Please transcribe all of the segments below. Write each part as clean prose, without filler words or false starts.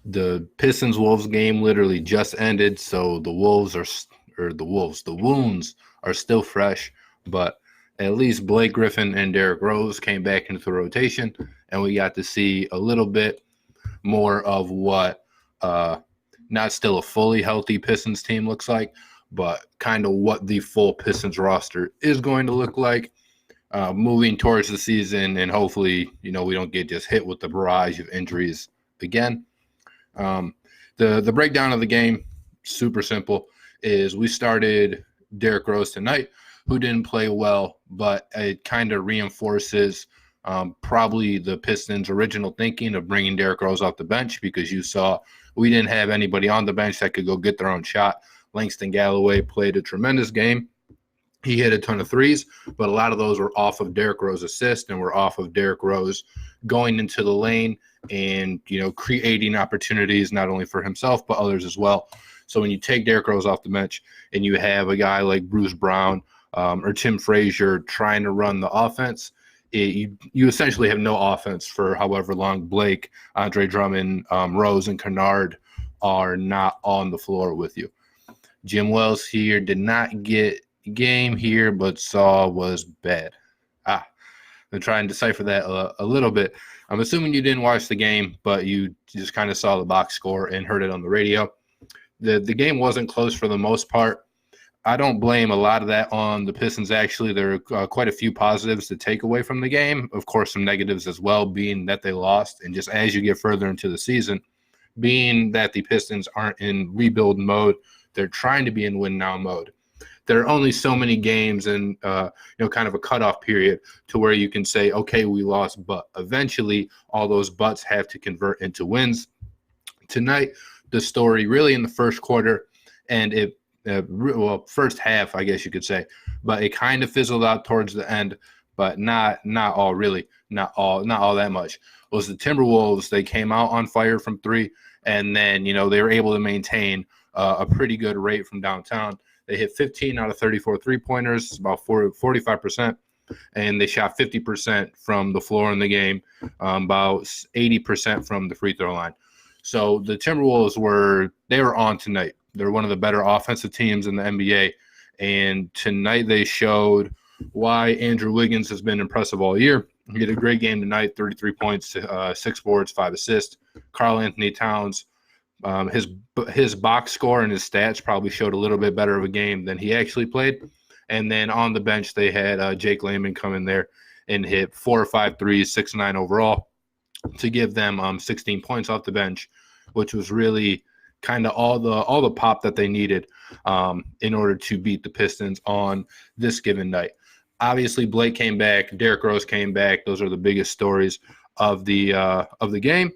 The Pistons Wolves game literally just ended, so the wounds are still fresh, but at least Blake Griffin and Derrick Rose came back into the rotation, and we got to see a little bit more of what not still a fully healthy Pistons team looks like, but kind of what the full Pistons roster is going to look like moving towards the season, and hopefully, we don't get just hit with the barrage of injuries again. The breakdown of the game, super simple, is we started Derrick Rose tonight, who didn't play well, but it kind of reinforces probably the Pistons' original thinking of bringing Derrick Rose off the bench, because you saw we didn't have anybody on the bench that could go get their own shot. Langston Galloway played a tremendous game. He hit a ton of threes, but a lot of those were off of Derrick Rose's assist and were off of Derrick Rose going into the lane and, creating opportunities not only for himself but others as well. So when you take Derrick Rose off the bench and you have a guy like Bruce Brown or Tim Frazier trying to run the offense, you essentially have no offense for however long Blake, Andre Drummond, Rose, and Kennard are not on the floor with you. Jim Wells here did not get game here, but Saw was bad. I'm trying to decipher that a little bit. I'm assuming you didn't watch the game, but you just kind of saw the box score and heard it on the radio. The game wasn't close for the most part. I don't blame a lot of that on the Pistons, actually. There are quite a few positives to take away from the game. Of course, some negatives as well, being that they lost. And just as you get further into the season, being that the Pistons aren't in rebuild mode, they're trying to be in win-now mode. There are only so many games and, kind of a cutoff period to where you can say, okay, we lost, but eventually all those buts have to convert into wins. Tonight, the story really in the first quarter, and first half, I guess you could say, but it kind of fizzled out towards the end, but not all that much. It was the Timberwolves. They came out on fire from three, and then, they were able to maintain a pretty good rate from downtown. They hit 15 out of 34 three-pointers, about 45%, and they shot 50% from the floor in the game, about 80% from the free throw line. So the Timberwolves were on tonight. They're one of the better offensive teams in the NBA, and tonight they showed why Andrew Wiggins has been impressive all year. He had a great game tonight, 33 points, 6 boards, 5 assists. Karl Anthony Towns, his box score and his stats probably showed a little bit better of a game than he actually played. And then on the bench, they had Jake Layman come in there and hit 4 or 5 threes, 6 or 9 overall, to give them 16 points off the bench, which was really kind of all the pop that they needed in order to beat the Pistons on this given night. Obviously, Blake came back, Derrick Rose came back. Those are the biggest stories of the game.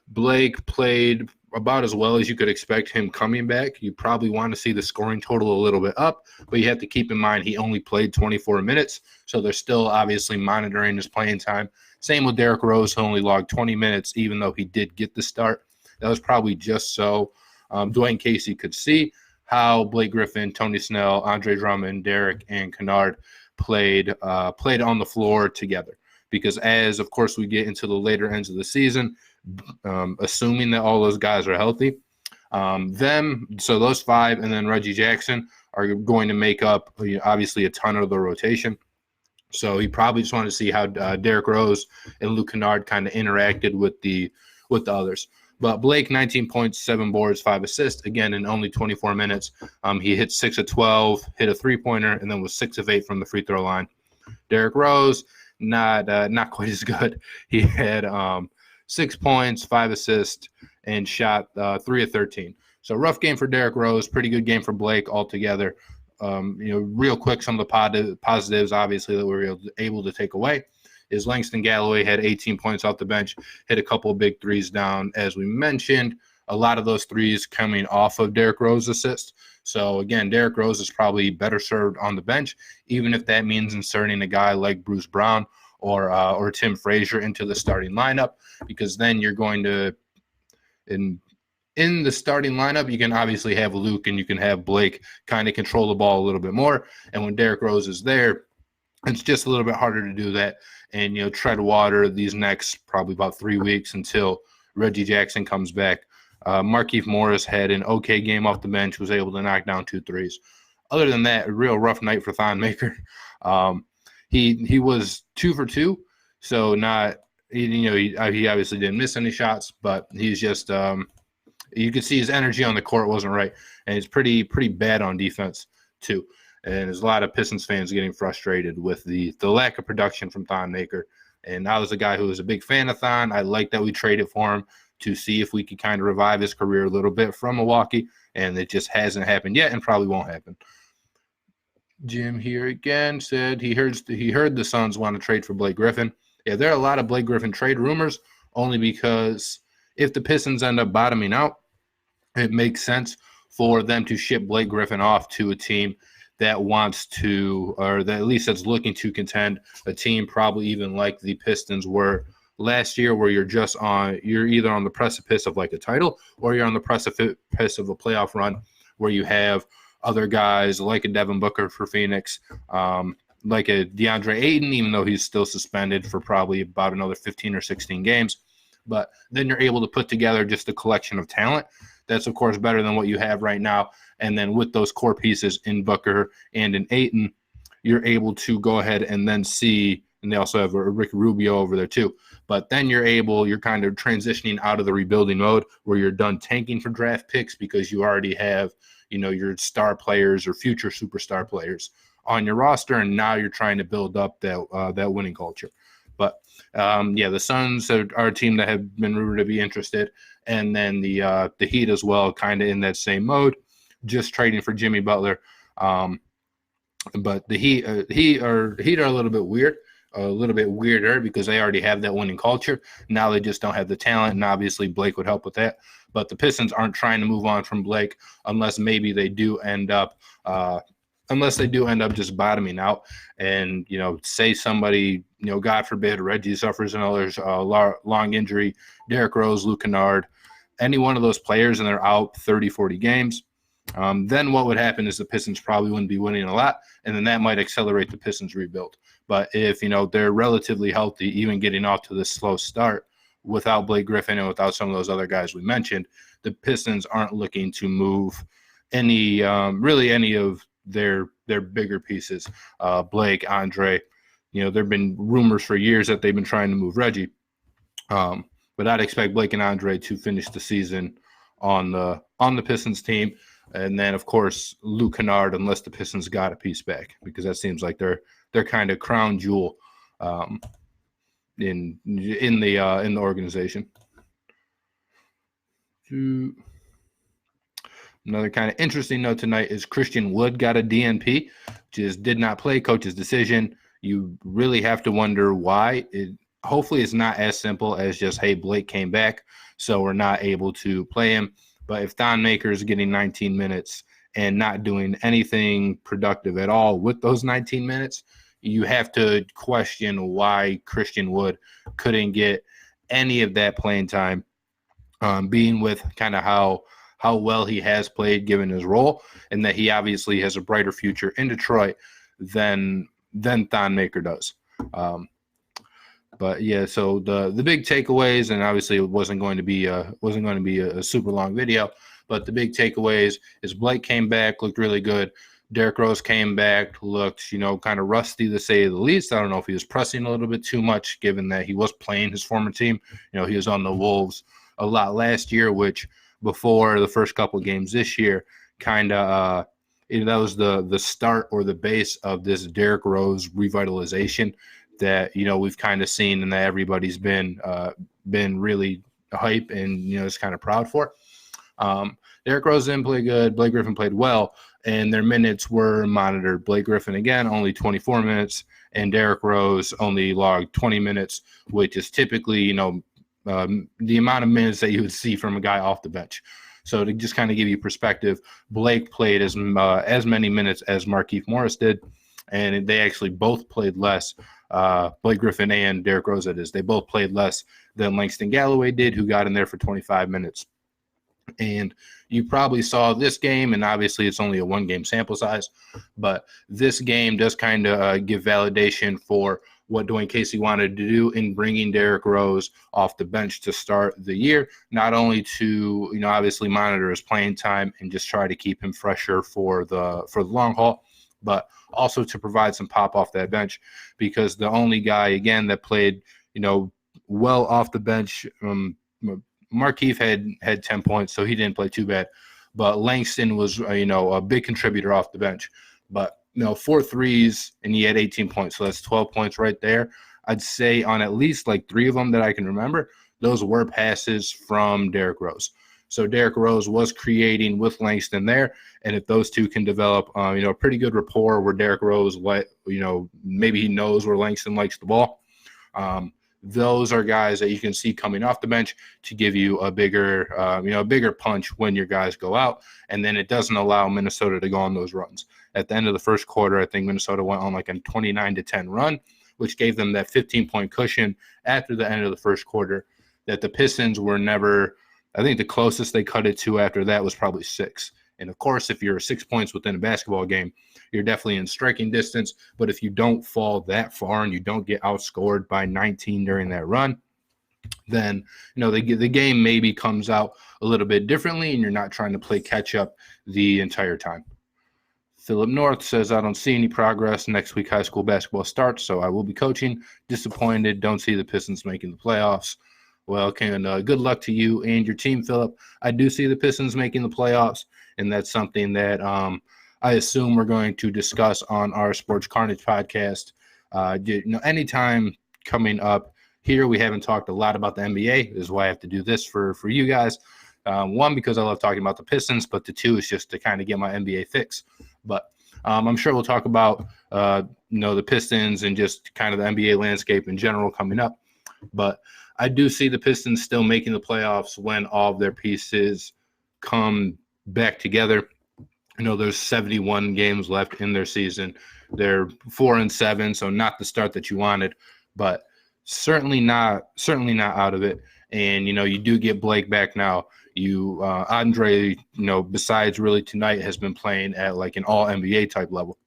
Blake played about as well as you could expect him coming back. You probably want to see the scoring total a little bit up, but you have to keep in mind he only played 24 minutes, so they're still obviously monitoring his playing time. Same with Derrick Rose, who only logged 20 minutes, even though he did get the start. That was probably just so Dwayne Casey could see how Blake Griffin, Tony Snell, Andre Drummond, Derrick, and Kennard played on the floor together. Because as, of course, we get into the later ends of the season, assuming that all those guys are healthy, so those 5 and then Reggie Jackson are going to make up, obviously, a ton of the rotation. So he probably just wanted to see how Derrick Rose and Luke Kennard kind of interacted with the others. But Blake, 19 points, 7 boards, 5 assists, again, in only 24 minutes. He hit 6 of 12, hit a three-pointer, and then was 6 of 8 from the free throw line. Derrick Rose, not quite as good. He had 6 points, 5 assists, and shot 3 of 13. So rough game for Derrick Rose, pretty good game for Blake altogether. Real quick, some of the positives, obviously, that we were able to take away is Langston Galloway had 18 points off the bench, hit a couple of big threes down. As we mentioned, a lot of those threes coming off of Derrick Rose's assist. So, again, Derrick Rose is probably better served on the bench, even if that means inserting a guy like Bruce Brown or Tim Frazier into the starting lineup, because then you're going to in the starting lineup, you can obviously have Luke and you can have Blake kind of control the ball a little bit more. And when Derrick Rose is there, it's just a little bit harder to do that and, tread water these next probably about 3 weeks until Reggie Jackson comes back. Markieff Morris had an okay game off the bench, was able to knock down 2 threes. Other than that, a real rough night for Thon Maker. He was 2 for 2, so not he obviously didn't miss any shots, but he's just you could see his energy on the court wasn't right, and he's pretty bad on defense too. And there's a lot of Pistons fans getting frustrated with the lack of production from Thon Maker. And I was a guy who was a big fan of Thon. I like that we traded for him to see if we could kind of revive his career a little bit from Milwaukee, and it just hasn't happened yet and probably won't happen. Jim here again said he heard the Suns want to trade for Blake Griffin. Yeah, there are a lot of Blake Griffin trade rumors, only because if the Pistons end up bottoming out, it makes sense for them to ship Blake Griffin off to a team that wants to, or that at least that's looking to contend, a team probably even like the Pistons were last year, where you're either on the precipice of like a title, or you're on the precipice of a playoff run where you have other guys like a Devin Booker for Phoenix, like a DeAndre Ayton, even though he's still suspended for probably about another 15 or 16 games. But then you're able to put together just a collection of talent that's, of course, better than what you have right now. And then with those core pieces in Booker and in Ayton, you're able to go ahead and then see, and they also have a Rick Rubio over there too. But then you're kind of transitioning out of the rebuilding mode where you're done tanking for draft picks because you already have, your star players or future superstar players on your roster, and now you're trying to build up that winning culture. But the Suns are a team that have been rumored to be interested, and then the Heat as well, kind of in that same mode, just trading for Jimmy Butler. But the Heat are a little bit weird, a little bit weirder because they already have that winning culture. Now they just don't have the talent, and obviously Blake would help with that. But the Pistons aren't trying to move on from Blake unless maybe they do end up just bottoming out, and say somebody, God forbid, Reggie suffers another long injury, Derrick Rose, Luke Kennard, any one of those players, and they're out 30, 40 games. Then what would happen is the Pistons probably wouldn't be winning a lot, and then that might accelerate the Pistons rebuild. But if they're relatively healthy, even getting off to this slow start without Blake Griffin and without some of those other guys we mentioned, the Pistons aren't looking to move any of their bigger pieces. Blake, Andre, there've been rumors for years that they've been trying to move Reggie. But I'd expect Blake and Andre to finish the season on the Pistons team. And then, of course, Luke Kennard, unless the Pistons got a piece back, because that seems like they're kind of crown jewel in the organization. Another kind of interesting note tonight is Christian Wood got a DNP, just did not play, coach's decision. You really have to wonder why. Hopefully it's not as simple as just, hey, Blake came back, so we're not able to play him. But if Thon Maker is getting 19 minutes and not doing anything productive at all with those 19 minutes, you have to question why Christian Wood couldn't get any of that playing time, being with kind of how well he has played given his role, and that he obviously has a brighter future in Detroit than Thon Maker does. But yeah, so the big takeaways, and obviously it wasn't going to be a super long video, but the big takeaways is Blake came back, looked really good. Derrick Rose came back, looked, kind of rusty to say the least. I don't know if he was pressing a little bit too much, given that he was playing his former team. He was on the Wolves a lot last year, which before the first couple of games this year, kind of that was the start or the base of this Derrick Rose revitalization that we've kind of seen and that everybody's been really hype and is kind of proud for. Derrick Rose didn't play good. Blake Griffin played well, and their minutes were monitored. Blake Griffin again only 24 minutes, and Derrick Rose only logged 20 minutes, which is typically the amount of minutes that you would see from a guy off the bench. So to just kind of give you perspective, Blake played as many minutes as Markieff Morris did, and they actually both played less. Blake Griffin and Derrick Rose, that is, they both played less than Langston Galloway did, who got in there for 25 minutes. And you probably saw this game, and obviously it's only a one-game sample size, but this game does kind of give validation for what Dwayne Casey wanted to do in bringing Derrick Rose off the bench to start the year, not only to, obviously monitor his playing time and just try to keep him fresher for the long haul, but also to provide some pop off that bench, because the only guy, again, that played, well off the bench, Markieff had 10 points, so he didn't play too bad. But Langston was, a big contributor off the bench. But, 4 threes, and he had 18 points. So that's 12 points right there. I'd say on at least like 3 of them that I can remember, those were passes from Derrick Rose. So Derrick Rose was creating with Langston there. And if those two can develop, a pretty good rapport where Derrick Rose, maybe he knows where Langston likes the ball. Those are guys that you can see coming off the bench to give you a bigger punch when your guys go out. And then it doesn't allow Minnesota to go on those runs. At the end of the first quarter, I think Minnesota went on like a 29-10 run, which gave them that 15-point cushion after the end of the first quarter that the Pistons were never. I think the closest they cut it to after that was probably 6. And, of course, if you're 6 points within a basketball game, you're definitely in striking distance. But if you don't fall that far and you don't get outscored by 19 during that run, then, the game maybe comes out a little bit differently and you're not trying to play catch-up the entire time. Philip North says, I don't see any progress. Next week, high school basketball starts, so I will be coaching. Disappointed. Don't see the Pistons making the playoffs. Well, good luck to you and your team, Philip. I do see the Pistons making the playoffs, and that's something that I assume we're going to discuss on our Sports Carnage podcast. Anytime coming up here, we haven't talked a lot about the NBA. This is why I have to do this for you guys. One, because I love talking about the Pistons, but the two is just to kind of get my NBA fix. But I'm sure we'll talk about, the Pistons and just kind of the NBA landscape in general coming up. But I do see the Pistons still making the playoffs when all of their pieces come back together. There's 71 games left in their season. They're 4-7, so not the start that you wanted, but certainly not out of it. And, you do get Blake back now. Andre, besides really tonight, has been playing at like an all NBA type level.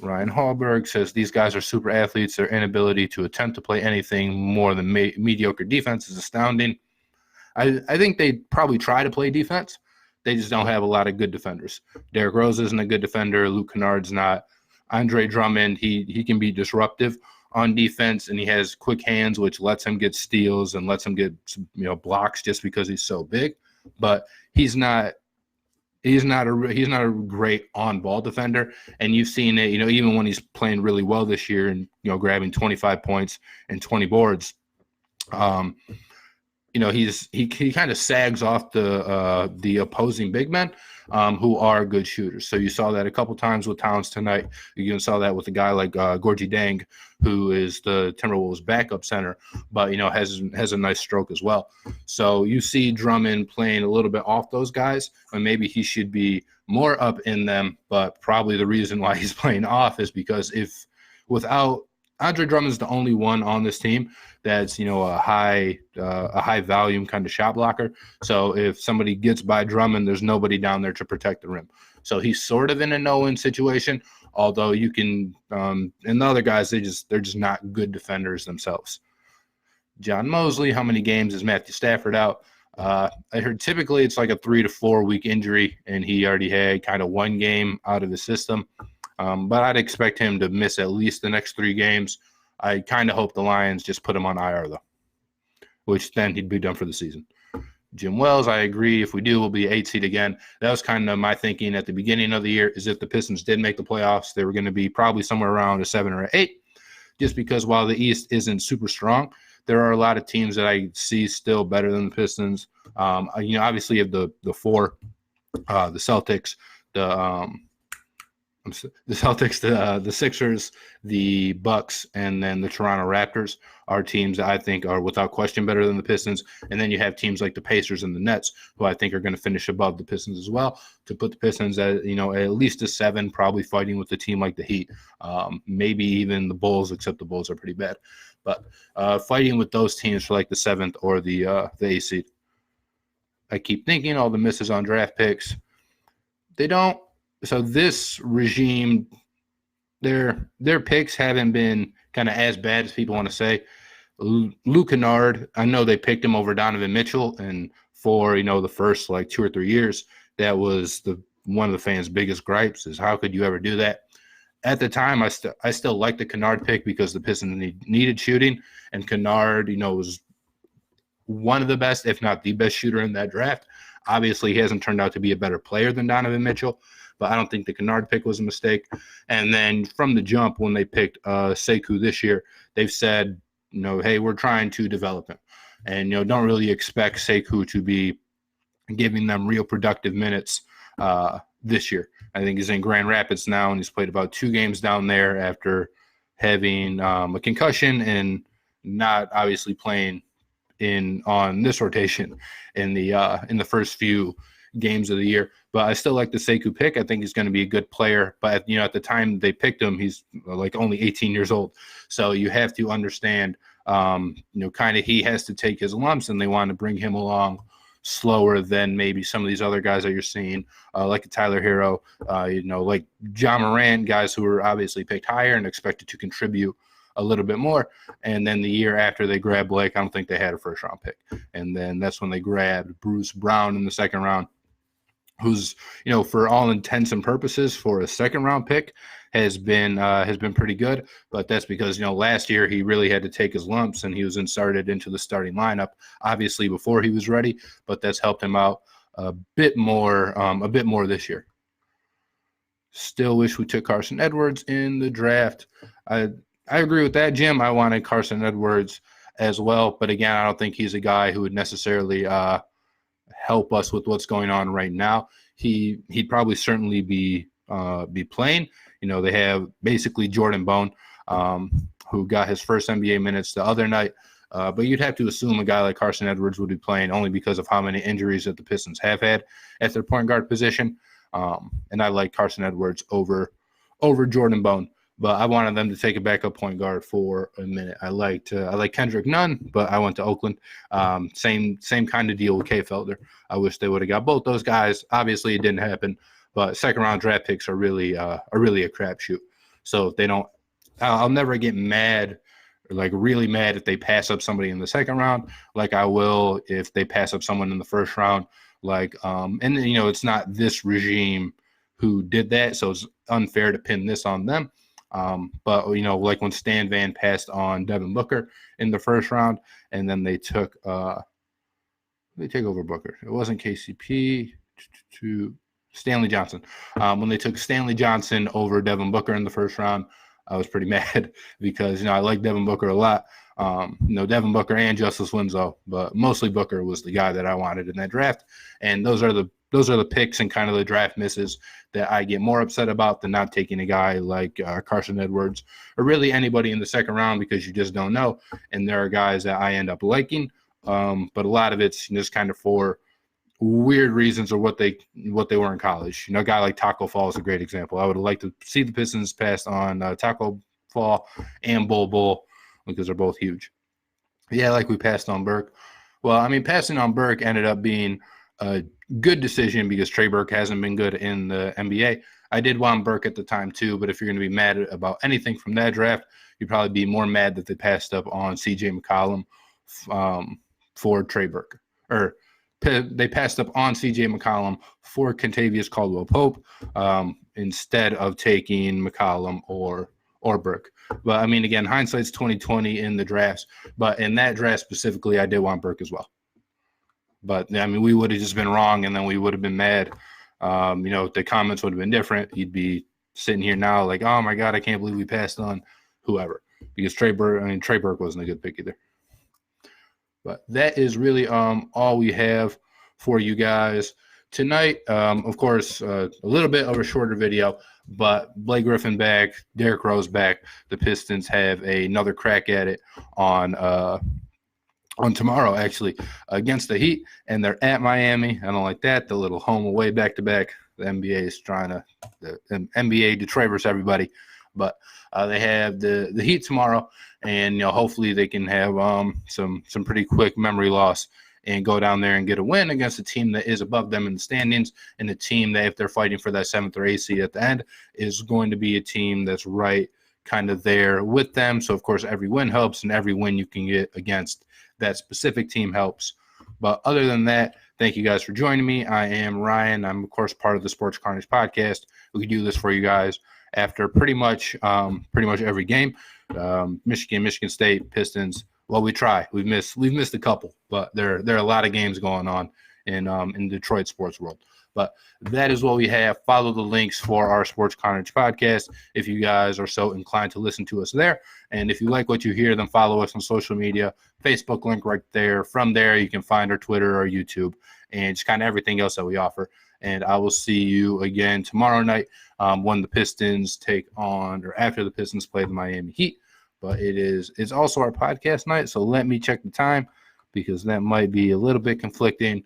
Ryan Hallberg says these guys are super athletes. Their inability to attempt to play anything more than mediocre defense is astounding. I think they probably try to play defense. They just don't have a lot of good defenders. Derrick Rose isn't a good defender. Luke Kennard's not. Andre Drummond, he can be disruptive on defense, and he has quick hands, which lets him get steals and lets him get blocks just because he's so big. But he's not a great on-ball defender, and you've seen it. Even when he's playing really well this year and grabbing 25 points and 20 boards, he kind of sags off the opposing big men who are good shooters. So you saw that a couple times with Towns tonight. You even saw that with a guy like Gorgie Dang, who is the Timberwolves backup center, but has a nice stroke as well. So you see Drummond playing a little bit off those guys, and maybe he should be more up in them. But probably the reason why he's playing off is because without Andre Drummond's the only one on this team that's a high volume kind of shot blocker. So if somebody gets by Drummond, there's nobody down there to protect the rim. So he's sort of in a no-win situation. Although you can, and the other guys, they're just not good defenders themselves. John Mosley, how many games is Matthew Stafford out? I heard typically it's like a 3 to 4 week injury, and he already had kind of 1 game out of the system. But I'd expect him to miss at least the next 3 games. I kind of hope the Lions just put him on IR, though, which then he'd be done for the season. Jim Wells, I agree. If we do, we'll be 8 seed again. That was kind of my thinking at the beginning of the year, is if the Pistons did make the playoffs, they were going to be probably somewhere around a 7 or 8, just because while the East isn't super strong, there are a lot of teams that I see still better than the Pistons. Obviously you have the 4, the Celtics, the Sixers, the Bucks, and then the Toronto Raptors are teams that I think are without question better than the Pistons. And then you have teams like the Pacers and the Nets, who I think are going to finish above the Pistons as well, to put the Pistons at least a 7, probably fighting with a team like the Heat, maybe even the Bulls, except the Bulls are pretty bad. But fighting with those teams for like the 7th or the 8th seed. I keep thinking all the misses on draft picks. They don't. So this regime, their picks haven't been kind of as bad as people want to say. Luke Kennard, I know they picked him over Donovan Mitchell, and for the first like 2 or 3 years, that was one of the fans' biggest gripes is how could you ever do that? At the time, I still liked the Kennard pick because the Pistons needed shooting, and Kennard, was one of the best, if not the best shooter in that draft. Obviously, he hasn't turned out to be a better player than Donovan Mitchell, but I don't think the Kennard pick was a mistake. And then from the jump, when they picked Sekou this year, they've said, hey, we're trying to develop him. And, don't really expect Sekou to be giving them real productive minutes this year. I think he's in Grand Rapids now, and he's played about 2 games down there after having a concussion and not obviously playing on this rotation in the first few games of the year. But I still like the Sekou pick. I think he's going to be a good player. But at the time they picked him, he's like only 18 years old. So you have to understand, kind of he has to take his lumps, and they want to bring him along slower than maybe some of these other guys that you're seeing, like a Tyler Hero, like John Morant, guys who were obviously picked higher and expected to contribute a little bit more. And then the year after they grabbed Blake, I don't think they had a first-round pick. And then that's when they grabbed Bruce Brown in the second round, who's, for all intents and purposes for a second-round pick has been pretty good. But that's because, last year he really had to take his lumps, and he was inserted into the starting lineup, obviously before he was ready, but that's helped him out a bit more this year. Still wish we took Carson Edwards in the draft. I agree with that, Jim. I wanted Carson Edwards as well. But again, I don't think he's a guy who would necessarily help us with what's going on right now. He'd probably certainly be playing. They have basically Jordan Bone, who got his first NBA minutes the other night. But you'd have to assume a guy like Carson Edwards would be playing only because of how many injuries that the Pistons have had at their point guard position. And I like Carson Edwards over Jordan Bone. But I wanted them to take a backup point guard for a minute. I like Kendrick Nunn, but I went to Oakland. Same kind of deal with Kay Felder. I wish they would have got both those guys. Obviously, it didn't happen. But second-round draft picks are really a crapshoot. So if they don't, I'll never get mad or like really mad if they pass up somebody in the second round, like I will if they pass up someone in the first round. And it's not this regime who did that, so it's unfair to pin this on them. But like when Stan Van passed on Devin Booker in the first round, and then they take over Booker. It wasn't KCP to Stanley Johnson. When they took Stanley Johnson over Devin Booker in the first round, I was pretty mad because I like Devin Booker a lot. Devin Booker and Justice Winslow, but mostly Booker was the guy that I wanted in that draft. And those are the picks and kind of the draft misses that I get more upset about than not taking a guy like Carson Edwards or really anybody in the second round because you just don't know. And there are guys that I end up liking, but a lot of it's just kind of for weird reasons or what they were in college. A guy like Taco Fall is a great example. I would have liked to see the Pistons pass on Taco Fall and Bull because they're both huge. Yeah, like we passed on Burke. Well, passing on Burke ended up being a good decision because Trey Burke hasn't been good in the NBA. I did want Burke at the time too, but if you're going to be mad about anything from that draft, you'd probably be more mad that they passed up on CJ McCollum for Trey Burke. Or they passed up on CJ McCollum for Kentavious Caldwell-Pope instead of taking McCollum or Burke. But again, hindsight's 2020 in the drafts. But in that draft specifically, I did want Burke as well. But we would have just been wrong, and then we would have been mad. The comments would have been different. You'd be sitting here now like, oh my God, I can't believe we passed on whoever because Trey Burke wasn't a good pick either. But that is really all we have for you guys tonight. Of course, a little bit of a shorter video, but Blake Griffin back, Derrick Rose back. The Pistons have another crack at it on tomorrow, actually, against the Heat, and they're at Miami. I don't like that. The little home away back-to-back. The NBA is trying to the NBA Detroit versus everybody. But they have the Heat tomorrow, and hopefully they can have some pretty quick memory loss and go down there and get a win against a team that is above them in the standings, and a team that, if they're fighting for that 7th or 8th seed at the end, is going to be a team that's right kind of there with them. So, of course, every win helps, and every win you can get against that specific team helps. But other than that, thank you guys for joining me. I am Ryan. I'm, of course, part of the Sports Carnage podcast. We do this for you guys after pretty much every game. Michigan State, Pistons. Well, we try. We've missed a couple, but there are a lot of games going on in Detroit sports world. But that is what we have. Follow the links for our Sports Carnage podcast if you guys are so inclined to listen to us there. And if you like what you hear, then follow us on social media. Facebook link right there. From there, you can find our Twitter or YouTube and just kind of everything else that we offer. And I will see you again tomorrow night when the Pistons take on, or after the Pistons play the Miami Heat. But it's also our podcast night, so let me check the time because that might be a little bit conflicting.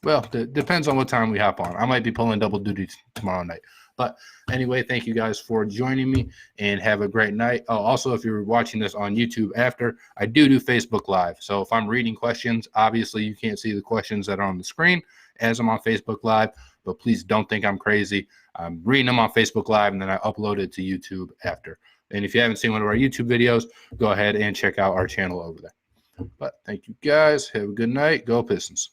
Depends on what time we hop on. I might be pulling double duty tomorrow night. But anyway, thank you guys for joining me and have a great night. Oh, also, if you're watching this on YouTube after, I do Facebook Live. So if I'm reading questions, obviously you can't see the questions that are on the screen as I'm on Facebook Live. But please don't think I'm crazy. I'm reading them on Facebook Live, and then I upload it to YouTube after. And if you haven't seen one of our YouTube videos, go ahead and check out our channel over there. But thank you guys. Have a good night. Go Pistons.